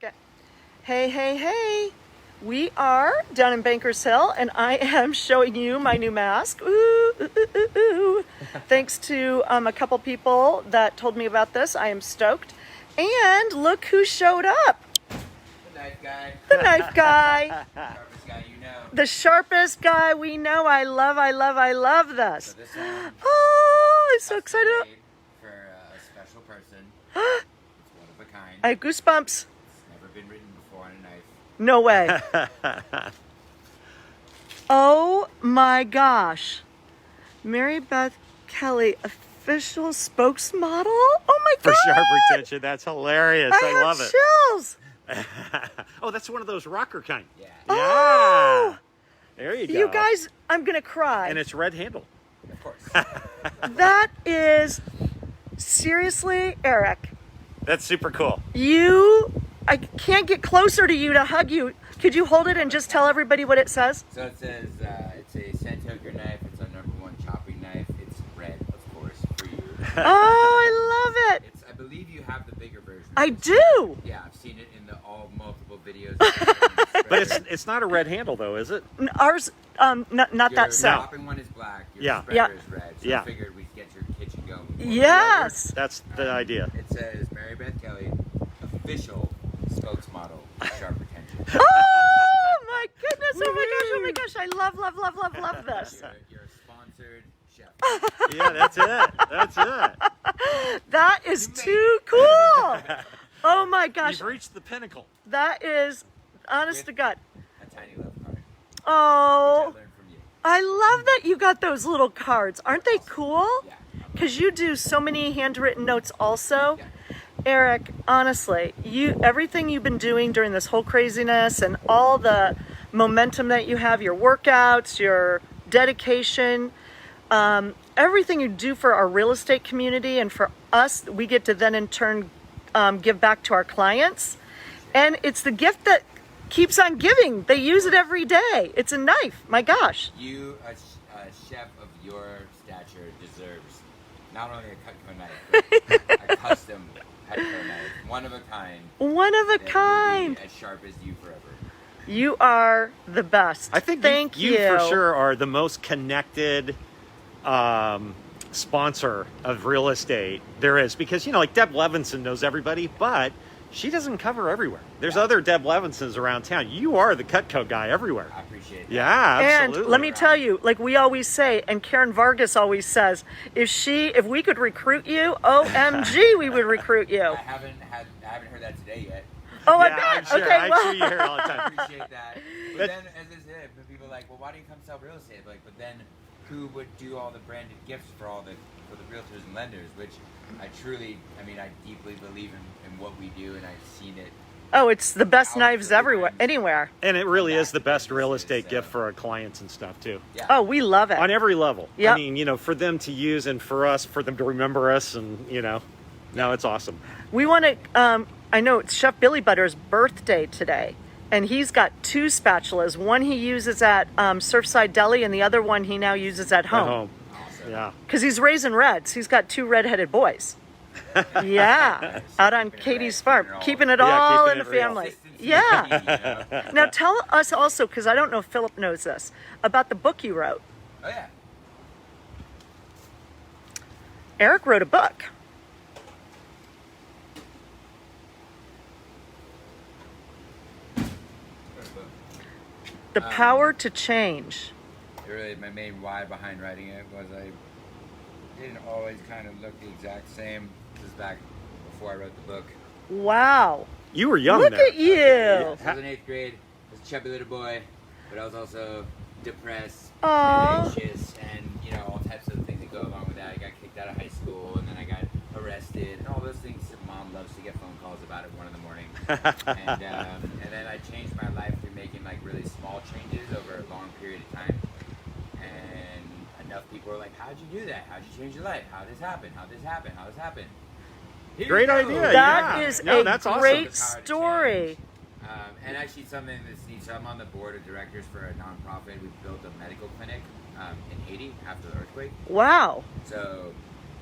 Second. Hey, hey, hey. We are down in Bankers Hill, and I am showing you my new mask. Ooh, ooh, ooh, ooh, ooh. Thanks to a couple people that told me about this. I am stoked. And look who showed up. The knife guy. The knife guy. Sharpest guy you know. The sharpest guy we know. I love this. So this one, Oh, I'm so excited. made for a special person. It's one of a kind. I have goosebumps. It's never been written before on a knife. No way. Oh my gosh. Mary Beth Kellee, official spokesmodel? Oh my For god. sharp retention. That's hilarious. I love it. Chills. Oh, that's one of those rocker kind. Yeah. Oh. Yeah. There you go. You guys, I'm gonna cry. And it's red handle. Of course. That is seriously, Eric. That's super cool. I can't get closer to you to hug you. Could you hold it and just tell everybody what it says? So it says it's a Santoker knife. It's our #1 chopping knife. It's red, of course, for you. Oh, I love it. I believe you have the bigger version. I do. Yeah, I've seen it in the multiple videos. But it's not a red handle though, is it? Ours, not Your that set. chopping one is black. Your Yeah. spreader is red. So Yeah. I figured we'd get your kitchen going. Yes. That's the idea. It says Mary Beth Kellee, official spokesmodel for sharp retention. Oh my goodness! Oh my gosh! I love this. You're a sponsored chef. Yeah, that's it. That's it. That is too cool. Oh my gosh! You've reached the pinnacle. That is honest to God. A tiny love card. Which I Oh, learned from you. I love that you got those little cards. Aren't they cool? Yeah. Because you do so many handwritten notes also. Yeah. Eric, honestly, everything you've been doing during this whole craziness and all the momentum that you have, your workouts, your dedication, everything you do for our real estate community and for us, we get to then in turn give back to our clients. And it's the gift that keeps on giving. They use it every day. It's a knife. My gosh. You, a chef of your stature, deserves not only a CUTCO knife, but a custom CUTCO knife. One of a kind. One of a that will kind. be as sharp as you forever. You are the best. I think Thank you for sure are the most connected sponsor of real estate there is, because like Deb Levinson knows everybody, but she doesn't cover everywhere. There's other Deb Levinsons around town. You are the CUTCO guy everywhere. I appreciate that. Yeah, absolutely. And let me tell you, like we always say, and Karen Vargas always says, if we could recruit you, OMG, we would recruit you. I haven't heard that today yet. Oh, I Yeah, bet. I'm sure. Okay, I'm well, sure you hear it all the I time. appreciate that. But then, as I said, people are like, well, why do you come sell real estate? But then who would do all the branded gifts for the realtors and lenders, which I deeply believe in what we do, and I've seen it. oh, it's the best Thousands knives of everywhere, times. anywhere. And it really is the best real businesses, estate so- gift for our clients and stuff too. Yeah. Oh, we love it. On every level. Yep. I mean, for them to use and for them to remember us, and no, it's awesome. We want to, I know it's Chef Billy Butter's birthday today, and he's got 2 spatulas. One he uses at Surfside Deli, and the other one he now uses at At home. home. Awesome. Yeah. Because he's raising reds. He's got 2 redheaded boys. Yeah, out on Keeping it Katie's right, farm, keeping it keeping it Yeah, all keeping in the it real. family. Consistency Yeah. is key, Now tell us also, because I don't know if Philip knows this, about the book you wrote. Oh yeah. Eric wrote a book. The Power to Change. Really, my main why behind writing it was I didn't always kind of look the exact same. This is back before I wrote the book. Wow. You were young Look there. at you. I was in 8th grade. I was a chubby little boy, but I was also depressed Aw. and anxious, and all types of things that go along with that. I got kicked out of high school, and then I got arrested, and all those things that mom loves to get phone calls about at 1 in the morning. And then I changed my life through making really small changes over a long period of time. And enough people were like, "How'd you do that? How'd you change your life? How did this happen? How did this happen? How did this happen?" Here you Great go. idea. That Yeah. is No, a that's awesome. great The power to story. change. And actually something that's neat. So I'm on the board of directors for a nonprofit. We built a medical clinic in Haiti after the earthquake. Wow. So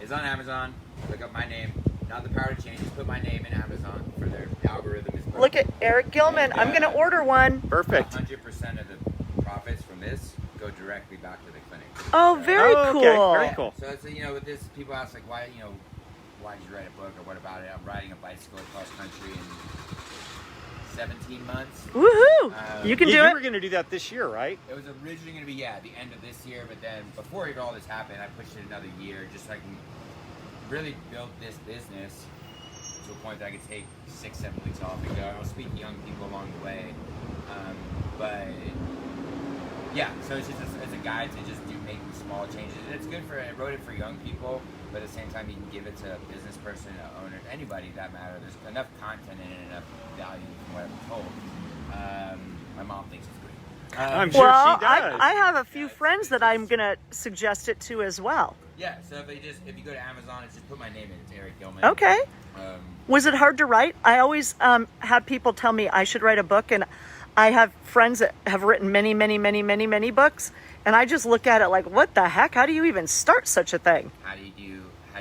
it's on Amazon. Look up my name. Not the power to change. Just put my name in Amazon for their algorithm is look at Eric Gillman. I'm going to order one. Perfect. 100% of the profits from this go directly back to the clinic. Oh, very cool. Okay, very cool. So it's, with this, people ask like, why did you write a book or what about it? I'm riding a bicycle across country in 17 months. Woohoo! You can do You it. were going to do that this year, right? It was originally going to be, the end of this year, but then before all this happened, I pushed it another year just so I can really build this business to a point that I could take 6-7 weeks off and go. I'll speak to young people along the way. But yeah, so it's just as a guide to just making small changes. And it's good I wrote it for young people, but at the same time you can give it to a business person, an owner, anybody that matter. There's enough content in it, enough value from what I'm told. My mom thinks it's great. I'm sure Well, she does. I have a few friends that I'm going to suggest it to as well. Yeah, so if you go to Amazon and just put my name in, it's Eric Gillman. Okay. Um, Was it hard to write? I always have people tell me I should write a book, and I have friends that have written many, many, many, many, many books, and I just look at it like, what the heck? How do you even start such a thing? How do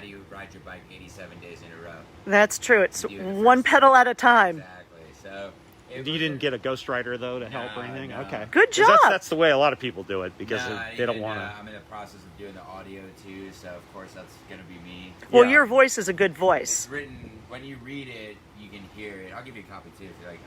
you ride your bike 87 days in a row? That's true. It's Do it the one first pedal at a time. Exactly. So You didn't get a ghostwriter, though, to help or anything? No. Okay. Good 'Cause job. That's the way a lot of people do it because No, they don't want to. I'm in the process of doing the audio too, so of course that's gonna be me. Well, Yeah. your voice is a good It's voice. written when you read it, you can hear it. I'll give you a copy too if you like.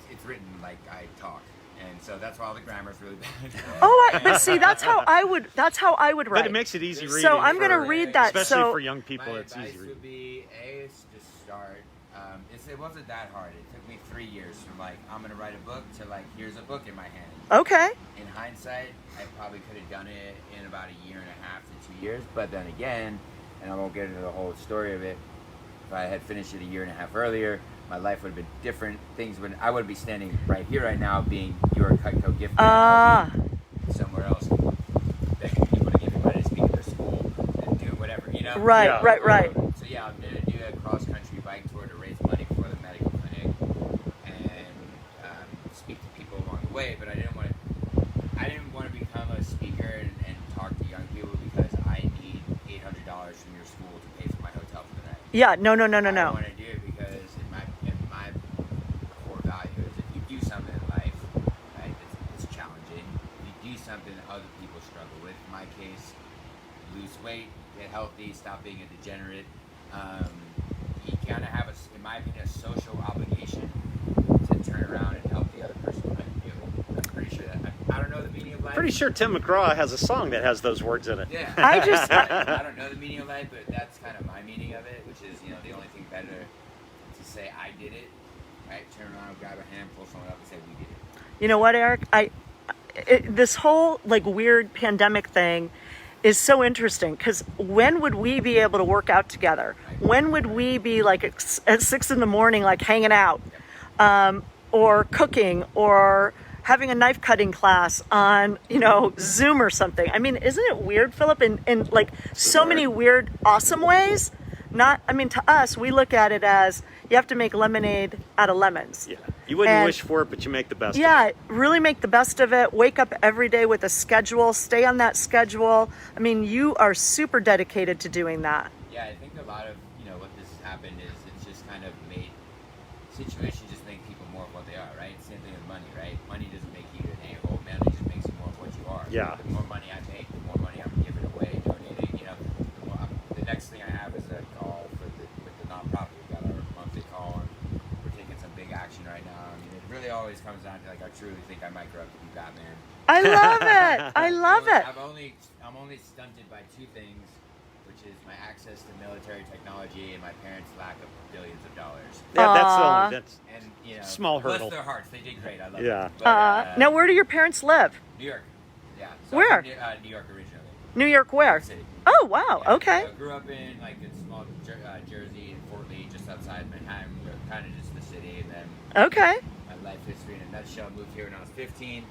It's written like I talk, and so that's why all the grammar's really bad. Oh, but see, that's how I would write. But it makes it easy reading. So I'm gonna for- read that. Especially So for young people, My it's advice easy would reading. be just start. It wasn't that hard. It took me 3 years from like I'm gonna write a book to like here's a book in my hand. okay. In hindsight, I probably could have done it in about 1.5 to 2 years. But then again, and I won't get into the whole story of it, if I had finished it 1.5 years earlier, my life would have been different. I would be standing right here right now being your CUTCO gift Ah. somewhere else begging people to give me money to speak at their school and do whatever, Right, Yeah. right. So yeah, I'm going to do a cross-country bike tour to raise money for the medical clinic and speak to people along the way, but I didn't want to become a speaker and talk to young people because I need $800 from your school to pay for my hotel for the night. Yeah. No. I want to do it because in my core value is if you do something in life, right, it's challenging. If you do something that other people struggle with, in my case, lose weight, get healthy, stop being a degenerate. You kind of have, in my opinion, a social obligation to turn around and help the other person. I'm pretty sure that. I don't know the meaning of life. Pretty sure Tim McGraw has a song that has those words in it. Yeah. I I don't know the meaning of life, but that's kind of my meaning of it, which is, the only thing better to say I did it, right? Turn around, grab a hand, pull someone up and say we did it. You know what, Eric? This whole like weird pandemic thing is so interesting because when would we be able to work out together? When would we be like at 6 a.m, like hanging out, or cooking, or having a knife cutting class on Zoom or something? I mean, isn't it weird, Philip? In like so many weird, awesome ways. To us, we look at it as you have to make lemonade out of lemons. Yeah. You wouldn't And- wish for it, but you make the best of Yeah, it. really make the best of it. Wake up every day with a schedule. Stay on that schedule. I mean, you are super dedicated to doing that. Yeah, I think a lot of, what this has happened is it's just kind of made situations just make people more of what they are, right? Same thing with money, right? Money doesn't make you an a-hole, man. It just makes you more of what you are. Yeah. The more money I make, the more money I'm giving away, donating, the next thing I have is a call with the nonprofit. We got our monthly call, and we're taking some big action right now. I mean, it really always comes down to, I truly think I might grow up to be Batman. I love it. I love it. I'm only stunted by two things, which is my access to military technology and my parents' lack of billions of dollars. Yeah, Aw. that's And Small hurdle. Bless their hearts, they did great. I love Yeah. it. But, Now, where do your parents live? New York. Yeah. Where? I'm from New York originally. New York, where? City. Oh, wow. Yeah, Okay. So I grew up in small Jersey and Fort Lee, just outside Manhattan, kind of just the city, and then Okay. my life history in a nutshell. Moved here when I was 15.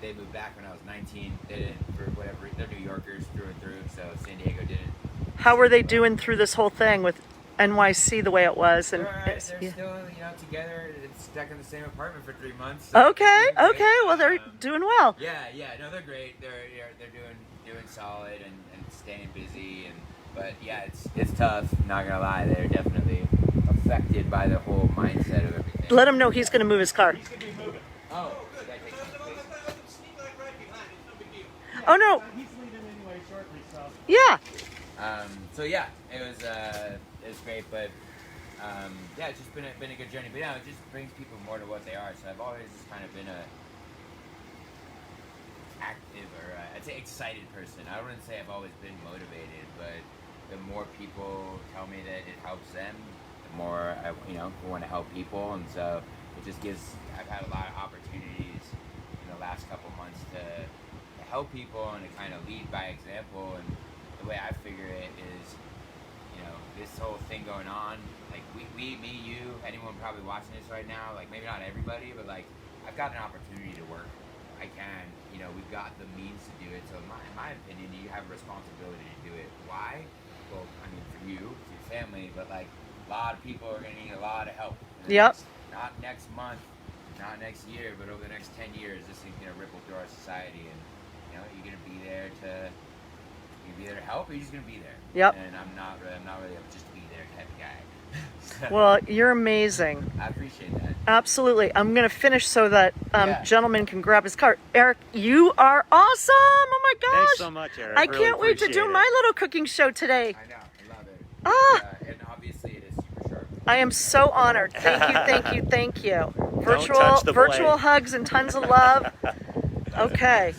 They moved back when I was 19. They didn't, for whatever, they're New Yorkers through and through, so San Diego didn't. How were they doing through this whole thing with NYC the way it was? And They're all right. it's- They're yeah. still, together. It's stuck in the same apartment for 3 months. So Okay. they're doing Okay. great. Well, they're doing well. Yeah. No, they're great. They're doing solid and staying busy. But yeah, it's tough. Not gonna lie, they're definitely a affected by the whole mindset of everything. Let him know he's going to move his car. Oh, so that takes some space. Oh no. He's leaving anyway shortly, so. Yeah. So yeah, it was great, but yeah, it's just been a good journey. But yeah, it just brings people more to what they are. So I've always just kind of been a active, or I'd say excited person. I wouldn't say I've always been motivated, but the more people tell me that it helps them, the more I want to help people, and so it just gives. I've had a lot of opportunities in the last couple months to help people and to kind of lead by example. And the way I figure it is, this whole thing going on, like me, you, anyone probably watching this right now, like maybe not everybody, but like I've got an opportunity to work. I can, we've got the means to do it. So in my opinion, you have a responsibility to do it. Why? Well, I mean, for you, for your family, but like a lot of people are going to need a lot of help. Yep. Not next month, not next year, but over the next 10 years, this thing's going to ripple through our society. And, you're going to be there to help, or you're just going to be there. Yep. And I'm not really a just be there type of guy. So, Well, you're amazing. I appreciate that. Absolutely. I'm going to finish so that Yeah. gentleman can grab his car. Eric, you are awesome. Oh my gosh. Thanks so much, Eric. I Really can't wait to do appreciate my it. little cooking show today. I know, I love it. Ah. And obviously it is super sharp. I am so honored. Thank you, thank you, thank you. touch the Virtual blade. hugs and tons of love. Okay.